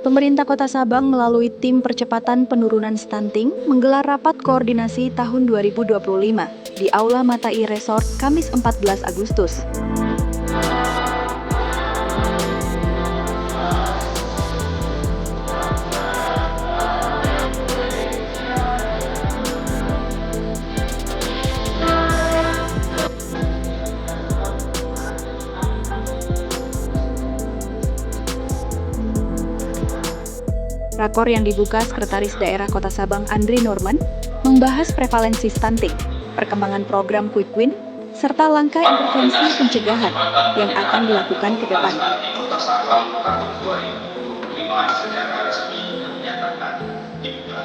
Pemerintah Kota Sabang melalui Tim Percepatan Penurunan Stunting menggelar rapat koordinasi tahun 2025 di Aula Matai Resort Kamis 14 Agustus. Rakor yang dibuka Sekretaris Daerah Kota Sabang Andri Norman membahas prevalensi stunting, perkembangan program Quick Win, serta langkah intervensi pencegahan yang akan dilakukan ke depan. Kota Sabang tahun 2025 secara resmi dinyatakan dibuka.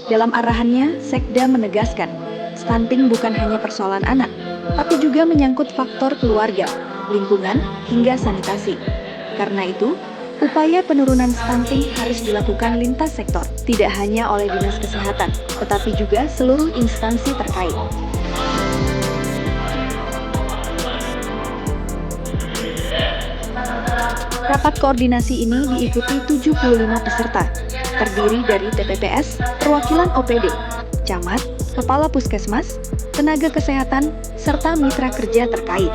Dalam arahannya, Sekda menegaskan, stunting bukan hanya persoalan anak, tapi juga menyangkut faktor keluarga, lingkungan, hingga sanitasi. Karena itu, upaya penurunan stunting harus dilakukan lintas sektor, tidak hanya oleh Dinas Kesehatan, tetapi juga seluruh instansi terkait. Rapat koordinasi ini diikuti 75 peserta, terdiri dari TPPS, perwakilan OPD, camat, kepala puskesmas, tenaga kesehatan, serta mitra kerja terkait.